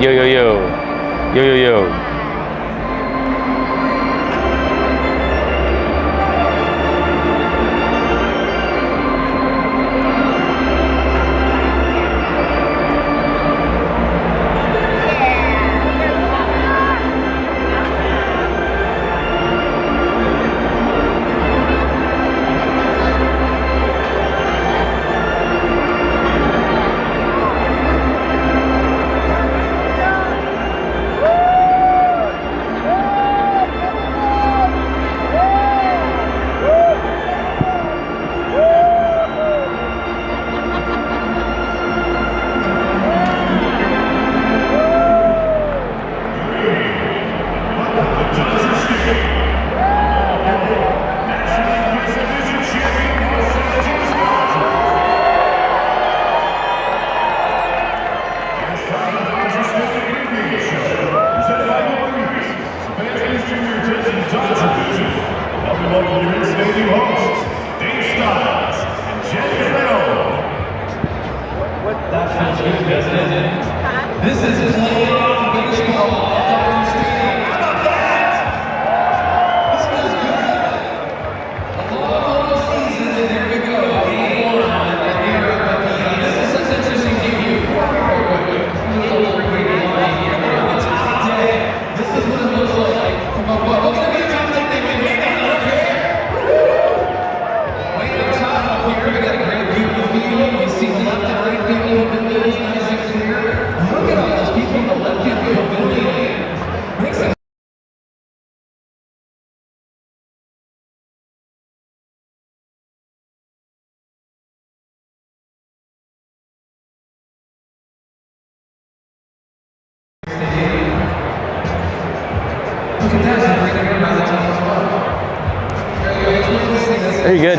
Yo, yo, yo. Yo, yo, yo. Very good.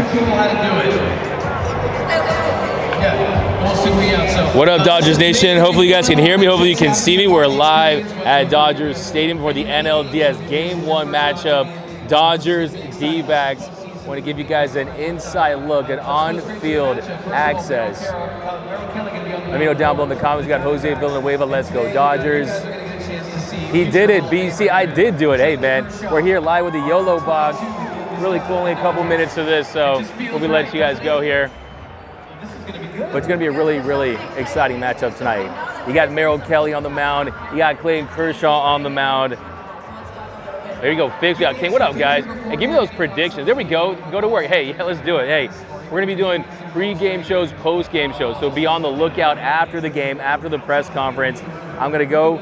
What up, Dodgers Nation? Hopefully you guys can hear me. Hopefully you can see me. We're live at Dodgers Stadium for the NLDS Game 1 matchup. Dodgers D-backs. I want to give you guys an inside look at on-field access. Let me know down below in the comments. We got Jose Villanueva. Let's go, Dodgers. He did it, BC. I did do it. Hey, man, we're here live with the YOLO box. Really cool, only a couple minutes of this, so we'll be letting you guys go here. But it's going to be a really, really exciting matchup tonight. You got Merrill Kelly on the mound. You got Clayton Kershaw on the mound. There you go, Fix. We got King. What up, guys? And give me those predictions. There we go. Go to work. Hey, yeah, let's do it. Hey, we're going to be doing pre-game shows, post-game shows. So be on the lookout after the game, after the press conference. I'm going to go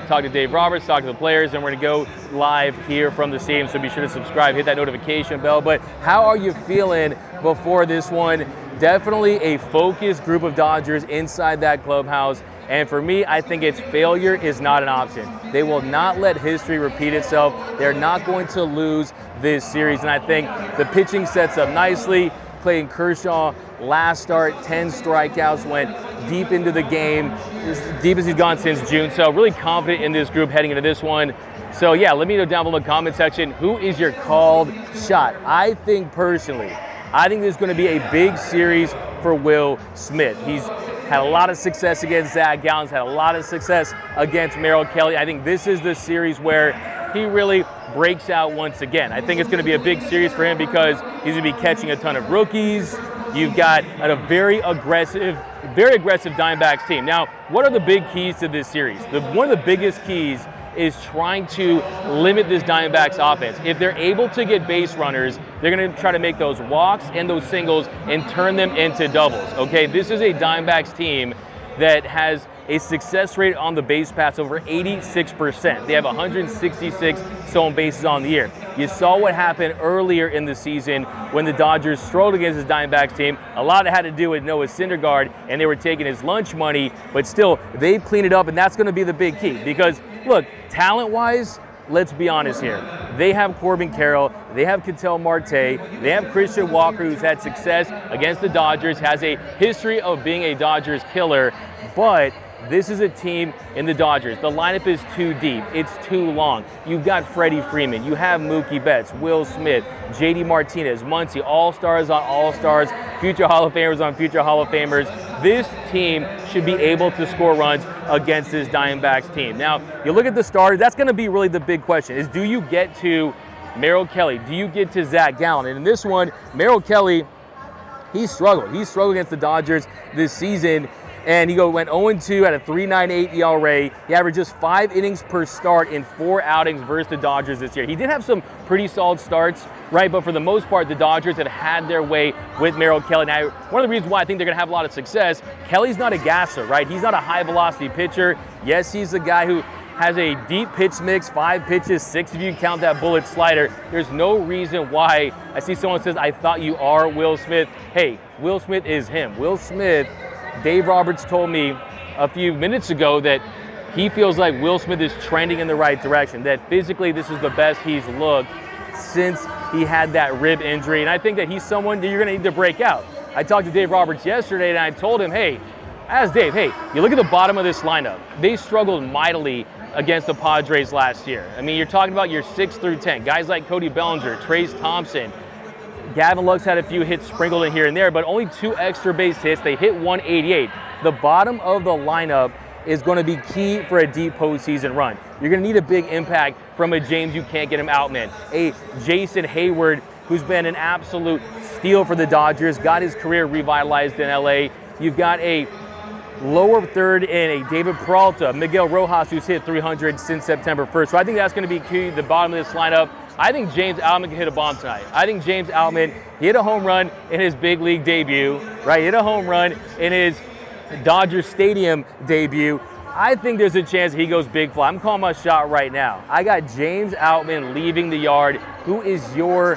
talk to Dave Roberts, talk to the players, and we're going to go live here from the stadium. So be sure to subscribe, hit that notification bell. But how are you feeling before this one? Definitely a focused group of Dodgers inside that clubhouse. And for me, I think it's failure is not an option. They will not let history repeat itself. They're not going to lose this series. And I think the pitching sets up nicely. Clayton Kershaw, last start, 10 strikeouts, went deep into the game, as deep as he's gone since June. So really confident in this group heading into this one. So yeah, let me know down below in the comment section, who is your called shot? I think personally, I think this is going to be a big series for Will Smith. He's had a lot of success against Zach Gallen's, had a lot of success against Merrill Kelly. I think this is the series where he really breaks out once again. I think it's going to be a big series for him because he's going to be catching a ton of rookies. You've got a very aggressive Diamondbacks team. Now, what are the big keys to this series? One of the biggest keys is trying to limit this Diamondbacks offense. If they're able to get base runners, they're going to try to make those walks and those singles and turn them into doubles, okay? This is a Diamondbacks team that has a success rate on the base paths over 86%. They have 166 stolen bases on the year. You saw what happened earlier in the season when the Dodgers struggled against this Diamondbacks team. A lot of it had to do with Noah Syndergaard, and they were taking his lunch money, but still, they've cleaned it up, and that's going to be the big key. Because, look, talent-wise, let's be honest here. They have Corbin Carroll, they have Ketel Marte, they have Christian Walker, who's had success against the Dodgers, has a history of being a Dodgers killer, but this is a team in the Dodgers. The lineup is too deep. It's too long. You've got Freddie Freeman. You have Mookie Betts, Will Smith, JD Martinez, Muncy, all-stars on all-stars, future Hall of Famers on future Hall of Famers. this team should be able to score runs against this Diamondbacks team. Now, you look at the starters, that's going to be really the big question, is do you get to Merrill Kelly? Do you get to Zach Gallen? And in this one, Merrill Kelly, he struggled. He struggled against the Dodgers this season, and he went 0-2 at a 3.98 ERA. He averaged just 5 innings per start in 4 outings versus the Dodgers this year. He did have some pretty solid starts, right? But for the most part, the Dodgers had their way with Merrill Kelly. Now, one of the reasons why I think they're going to have a lot of success, Kelly's not a gasser, right? He's not a high-velocity pitcher. Yes, he's a guy who has a deep pitch mix, 5 pitches, 6 if you count that bullet slider. There's no reason why I see someone says, I thought you are Will Smith. Hey, Will Smith is him. Will Smith, Dave Roberts told me a few minutes ago that he feels like Will Smith is trending in the right direction, that physically this is the best he's looked since he had that rib injury. And I think that he's someone that you're going to need to break out. I talked to Dave Roberts yesterday, and I told him, hey, as Dave, hey, you look at the bottom of this lineup. They struggled mightily against the Padres last year. I mean, you're talking about your 6 through 10. Guys like Cody Bellinger, Trace Thompson. Gavin Lux had a few hits sprinkled in here and there, but only 2 extra base hits. They hit 188. The bottom of the lineup is going to be key for a deep postseason run. You're going to need a big impact from a James You Can't Get Him Out man, a Jason Hayward, who's been an absolute steal for the Dodgers, got his career revitalized in LA. You've got a lower third in a David Peralta, Miguel Rojas, who's hit 300 since September 1st. So I think that's going to be key, the bottom of this lineup. I think James Outman can hit a bomb tonight. I think James Outman, he hit a home run in his big league debut, right? He hit a home run in his Dodger Stadium debut. I think there's a chance he goes big fly. I'm calling my shot right now. I got James Outman leaving the yard. Who is your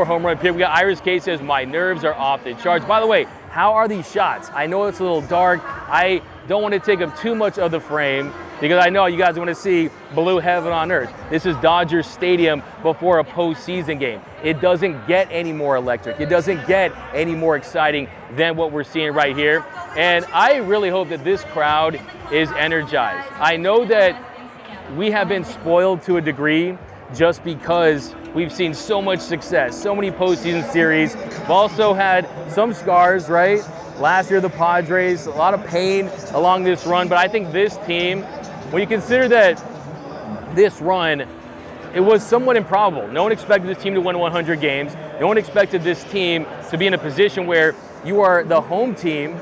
home run pick? We got Iris K says, my nerves are off the charts. By the way, how are these shots? I know it's a little dark. I don't want to take up too much of the frame because I know you guys want to see blue heaven on earth. This is Dodger Stadium before a postseason game. It doesn't get any more electric. It doesn't get any more exciting than what we're seeing right here. And I really hope that this crowd is energized. I know that we have been spoiled to a degree just because we've seen so much success, so many postseason series. We've also had some scars, right? Last year, the Padres, a lot of pain along this run. But I think this team, when you consider that this run, it was somewhat improbable. No one expected this team to win 100 games. No one expected this team to be in a position where you are the home team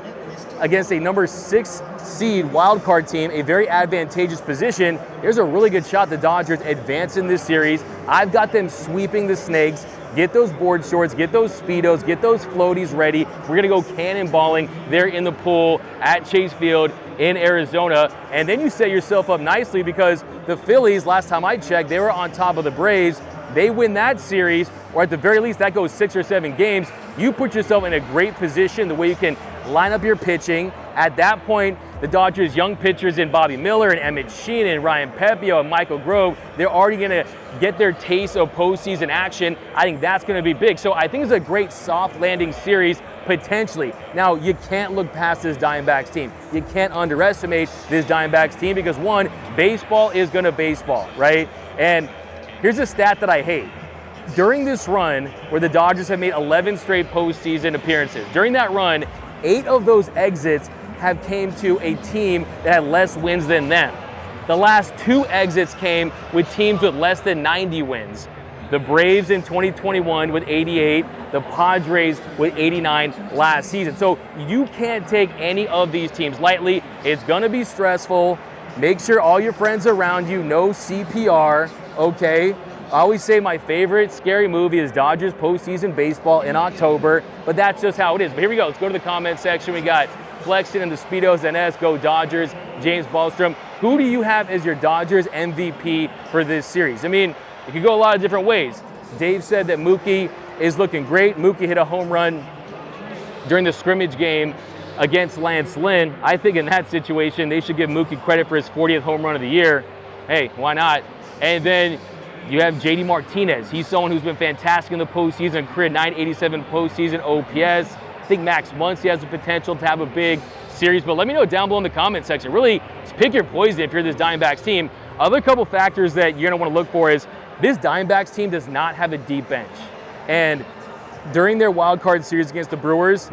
against a number 6 seed wild card team, a very advantageous position. There's a really good shot the Dodgers advance in this series. I've got them sweeping the Snakes. Get those board shorts, get those Speedos, get those floaties ready. We're gonna go cannonballing there in the pool at Chase Field in Arizona. And then you set yourself up nicely because the Phillies, last time I checked, they were on top of the Braves. They win that series, or at the very least that goes 6 or 7 games. You put yourself in a great position the way you can line up your pitching. At that point, the Dodgers' young pitchers in Bobby Miller and Emmett Sheehan and Ryan Pepio and Michael Grove, they're already going to get their taste of postseason action. I think that's going to be big. So I think it's a great soft landing series, potentially. Now, you can't look past this Diamondbacks team. You can't underestimate this Diamondbacks team because, one, baseball is going to baseball, right? And here's a stat that I hate. During this run, where the Dodgers have made 11 straight postseason appearances, during that run, 8 of those exits have came to a team that had less wins than them. The last 2 exits came with teams with less than 90 wins. The Braves in 2021 with 88, the Padres with 89 last season. So you can't take any of these teams lightly. It's gonna be stressful. Make sure all your friends around you know CPR, okay? I always say my favorite scary movie is Dodgers postseason baseball in October, but that's just how it is. But here we go, let's go to the comment section. We got Flexing and the Speedos NS, go Dodgers, James Ballstrom. Who do you have as your Dodgers MVP for this series? I mean, it could go a lot of different ways. Dave said that Mookie is looking great. Mookie hit a home run during the scrimmage game against Lance Lynn. I think in that situation, they should give Mookie credit for his 40th home run of the year. Hey, why not? And then you have JD Martinez. He's someone who's been fantastic in the postseason, career 987 postseason OPS. I think Max Muncy has the potential to have a big series, but let me know down below in the comment section. Really, just pick your poison if you're this Diamondbacks team. Other couple factors that you're gonna wanna look for is this Diamondbacks team does not have a deep bench. And during their wild card series against the Brewers,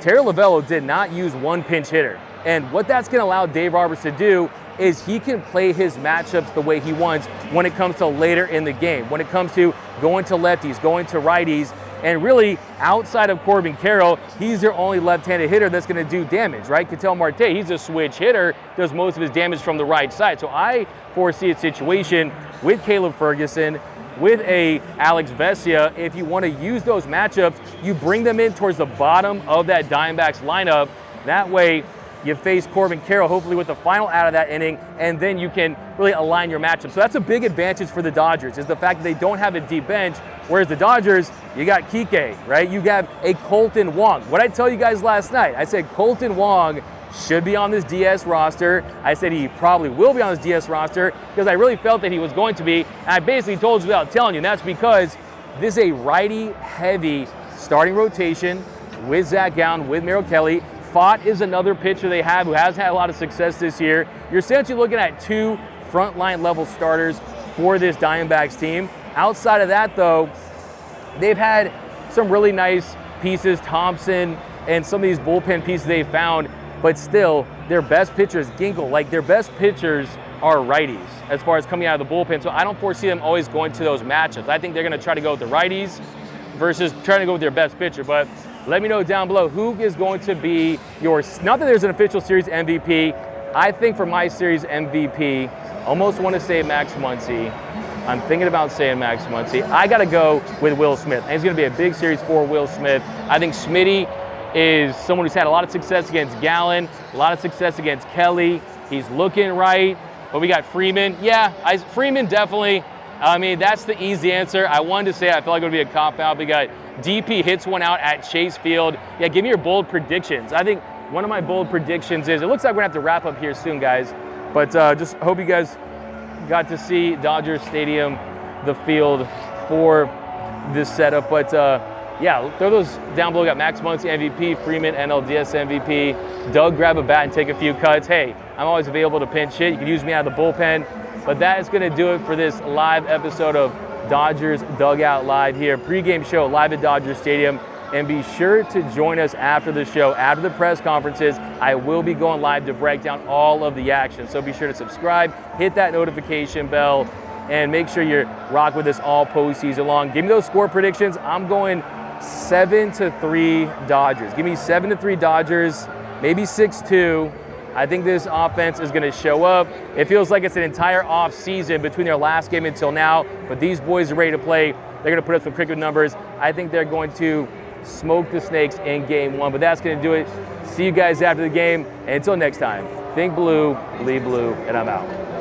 Terry Lavello did not use one pinch hitter. And what that's going to allow Dave Roberts to do is he can play his matchups the way he wants when it comes to later in the game, when it comes to going to lefties, going to righties, and really outside of Corbin Carroll, he's their only left-handed hitter that's going to do damage, right? Ketel Marte, he's a switch hitter, does most of his damage from the right side. So I foresee a situation with Caleb Ferguson, with a Alex Vesia, if you want to use those matchups, you bring them in towards the bottom of that Diamondbacks lineup. That way, you face Corbin Carroll, hopefully with the final out of that inning, and then you can really align your matchup. So that's a big advantage for the Dodgers, is the fact that they don't have a deep bench, whereas the Dodgers, you got Kike, right? You have a Colton Wong. What I tell you guys last night, I said Colton Wong should be on this DS roster. I said he probably will be on this DS roster because I really felt that he was going to be, and I basically told you without telling you, and that's because this is a righty-heavy starting rotation with Zach Gallen, with Merrill Kelly. Fott is another pitcher they have who has had a lot of success this year. You're essentially looking at 2 frontline level starters for this Diamondbacks team. Outside of that, though, they've had some really nice pieces, Thompson, and some of these bullpen pieces they've found, but still, their best pitchers, Ginkel, like their best pitchers are righties as far as coming out of the bullpen. So I don't foresee them always going to those matchups. I think they're going to try to go with the righties versus trying to go with their best pitcher. But let me know down below who is going to be your, not that there's an official series MVP. I think for my series MVP, almost want to say Max Muncy. I'm thinking about saying Max Muncy. I got to go with Will Smith. And it's going to be a big series for Will Smith. I think Smitty is someone who's had a lot of success against Gallen, a lot of success against Kelly. He's looking right. But we got Freeman. Yeah, Freeman definitely. I mean, that's the easy answer. I wanted to say I feel like it would be a cop-out. We got DP hits one out at Chase Field. Yeah, give me your bold predictions. I think one of my bold predictions is, it looks like we're going to have to wrap up here soon, guys. But just hope you guys got to see Dodger Stadium, the field for this setup. But yeah, throw those down below. We got Max Muncy MVP, Freeman NLDS MVP, Doug grab a bat and take a few cuts. Hey, I'm always available to pinch hit. You can use me out of the bullpen. But that is going to do it for this live episode of Dodgers Dugout Live here. Pregame show live at Dodger Stadium. And be sure to join us after the show, after the press conferences. I will be going live to break down all of the action. So be sure to subscribe, hit that notification bell, and make sure you're rock with us all postseason long. Give me those score predictions. I'm going 7-3 Dodgers. Give me 7-3 Dodgers, maybe 6-2. I think this offense is going to show up. It feels like it's an entire off season between their last game until now, but these boys are ready to play. They're going to put up some cricket numbers. I think they're going to smoke the Snakes in game 1, but that's going to do it. See you guys after the game, and until next time, think blue, bleed blue, and I'm out.